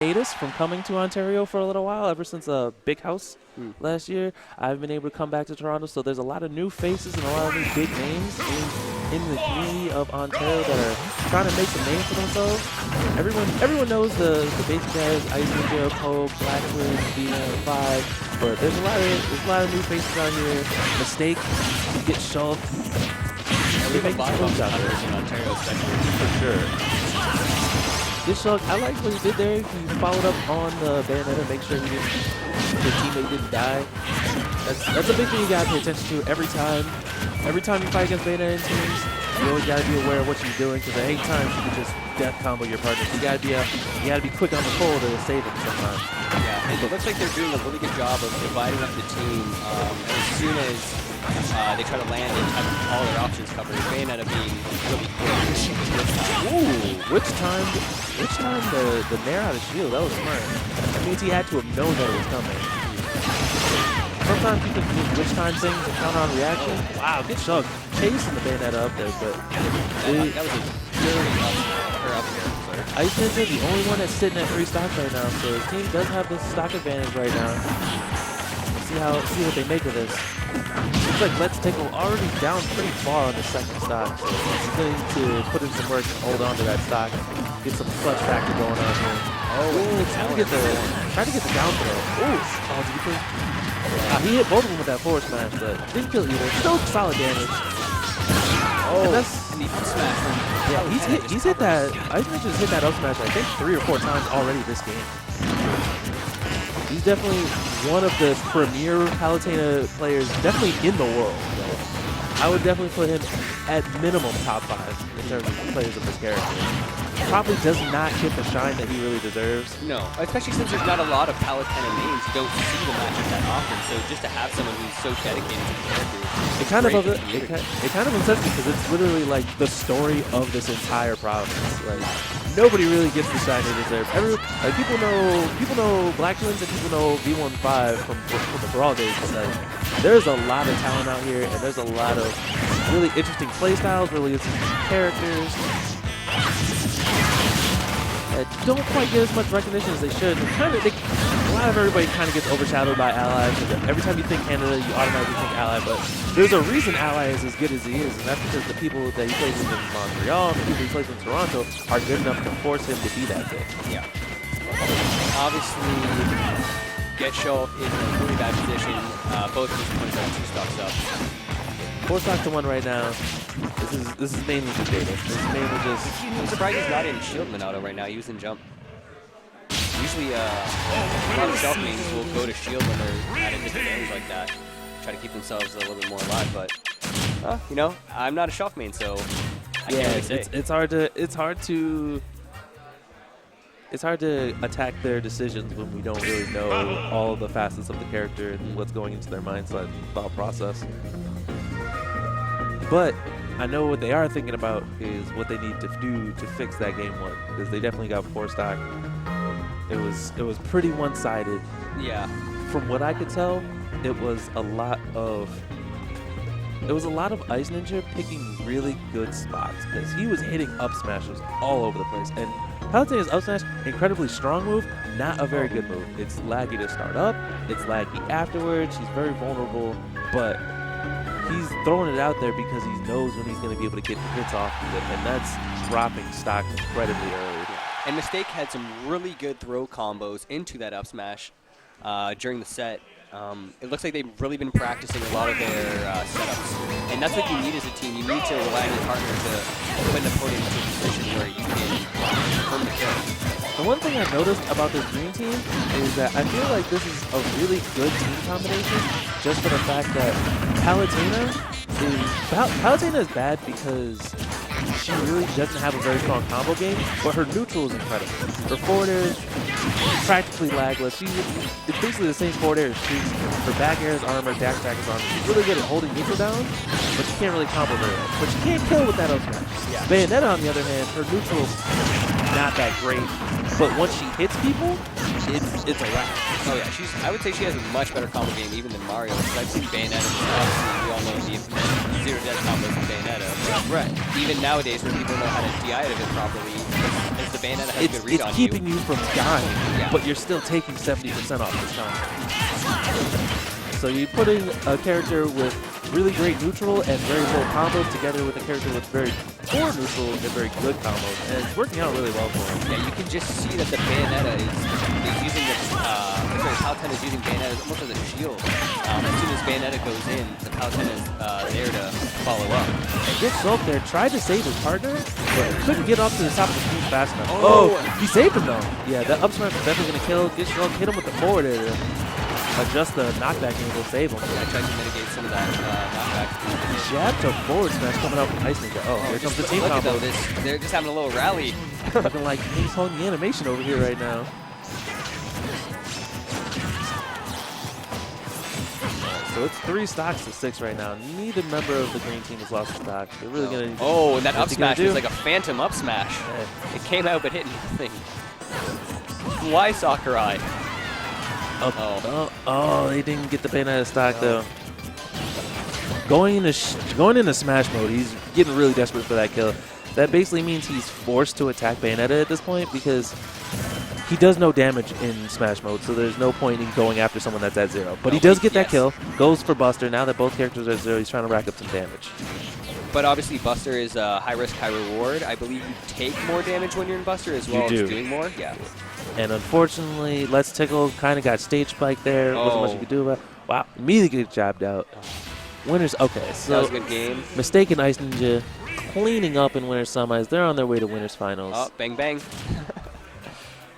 hiatus from coming to Ontario for a little while, ever since Big House last year. I've been able to come back to Toronto, so there's a lot of new faces and a lot of new big names in the community of Ontario that are trying to make some names for themselves. Everyone knows the basic guys, Iceninja, Pope, Blackwood, B95, but there's a lot of new faces out here. Mistake, GetShulked. We have a lot of others in Ontario, especially. For sure. GetShulked, I like what he did there. He followed up on the Bayonetta, make sure his teammate didn't die. That's a big thing you gotta pay attention to every time. Every time you fight against Bayonetta teams, you always gotta be aware of what you're doing, because at 8 times you can just death combo your partner. You gotta be quick on the pull to save them sometimes. Yeah, and it looks like they're doing a really good job of dividing up the team. As soon as they try to land and have all their options covered, Bayonetta being really quick. Ooh, which time the nair out of shield, that was smart. That means he had to have known that it was coming. Sometimes you can do which time things and count on reaction. Wow, GetShulked chasing the Bayonetta up there, but that was a very up there. Iceninja, the only one that's sitting at 3 stocks right now, so his team does have the stock advantage right now. See what they make of this. Looks like LetsTickle already down pretty far on the 2nd stock, so he's going to put in some work and hold on to that stock, get some clutch factor going on here. Trying to get the down throw. Oh, did he kill? He hit both of them with that forward smash, but didn't kill either. Still solid damage. And that's the up smash. Yeah, he's hit that. Iceninja's hit that up smash I think 3 or 4 times already this game. He's definitely one of the premier Palutena players, definitely in the world. I would definitely put him at minimum top 5 in terms of players of this character. Probably does not get the shine that he really deserves. No, especially since there's not a lot of Palutena names. You don't see the matches that often, so just to have someone who's so dedicated to the character, it kind of upsets me, because it's literally like the story of this entire province. Like, nobody really gets the shine they deserve. People know Black Twins and people know V15 from the Brawl days, but like, there's a lot of talent out here, and there's a lot of really interesting playstyles, really interesting characters that don't quite get as much recognition as they should. A lot of everybody kind of gets overshadowed by Ally. Every time you think Canada, you automatically think Ally, but there's a reason Ally is as good as he is, and that's because the people that he plays with in Montreal and the people he plays in Toronto are good enough to force him to be that good. Yeah. Obviously, GetShulked is in a really bad position. Both of his opponents are 2 stocks up. 4 stocks to 1 right now. This is mainly just data. This is mainly just. I'm surprised he's not in Shield Monado right now using jump. Usually, a lot of shelf mains will go to Shield when they're at a disadvantage like that, try to keep themselves a little bit more alive. But you know, I'm not a shelf main, so I can't really say. It's hard to attack their decisions when we don't really know all of the facets of the character and what's going into their mindset thought process. But I know what they are thinking about is what they need to do to fix that game 1, because they definitely got 4 stock. It was pretty one-sided. Yeah. From what I could tell, it was a lot of Iceninja picking really good spots, because he was hitting up smashes all over the place. And Palutena's up smash, incredibly strong move, not a very good move. It's laggy to start up, it's laggy afterwards, he's very vulnerable, but he's throwing it out there because he knows when he's going to be able to get hits off of it, and that's dropping stock incredibly early. And Mistake had some really good throw combos into that up smash during the set. It looks like they've really been practicing a lot of their setups. And that's what you need as a team. You need to rely on your partner to put an opponent into a position where you can confirm the kill. The one thing I've noticed about this green team is that I feel like this is a really good team combination, just for the fact that Palutena is bad because she really doesn't have a very strong combo game, but her neutral is incredible. Her forward air is practically lagless. It's basically the same forward air as Streaks. Her back air is armor, dash attack is armor. She's really good at holding neutral down, but she can't really combo very well. But she can't kill with that up smash. Yeah. Bayonetta, on the other hand, her neutral's not that great. but once she hits people, it's a wrap. Oh yeah, I would say she has a much better combo game even than Mario. Because I've seen Bayonetta, obviously we all know the zero death combos in Bayonetta. Right. Even nowadays, when people know how to DI it properly, as the Bayonetta has a good read It's on keeping you from dying, Yeah. but you're still taking 70% off this time. So you put in a character with really great neutral and very low combos together with a character with very poor neutral and very good combos, and it's working out really well for him. Yeah, you can just see that the Bayonetta is using the Palutena is using Bayonetta almost as a shield. As soon as Bayonetta goes in, the Palutena is there to follow up. And GetShulked there tried to save his partner, but couldn't get up to the top of the screen fast enough. Oh. He saved him though. Yeah, that up smash was definitely going to kill. GetShulked hit him with the forward air to adjust the knockback angle, save him. Yeah, I tried to mitigate some of that knockback. Jab to forward smash coming out from Iceninja. Oh, here comes the team look combo. at this. They're just having a little rally. Looking like King's holding the animation over here right now. So it's 3 stocks to 6 right now. Neither member of the green team has lost a stock. They're really going to... Oh, and that up What's he gonna smash was do? like a phantom up smash. Yeah. It came out but hit nothing. Why Sakurai? Oh, they didn't get the Bayonetta stock though. Going into Smash mode, he's getting really desperate for that kill. That basically means he's forced to attack Bayonetta at this point because he does no damage in Smash mode, so there's no point in going after someone that's at 0. But he does get that kill, goes for Buster. Now that both characters are at 0, he's trying to rack up some damage. But obviously Buster is high risk, high reward. I believe you take more damage when you're in Buster as well as doing more. Yeah. And unfortunately, LetsTickle kind of got stage spiked there. Wasn't much you could do about it. Wow, immediately get jabbed out. Winners, okay, so that was a good game. Mistaken Iceninja cleaning up in Winners Semis. They're on their way to Winners Finals. Oh, bang, bang.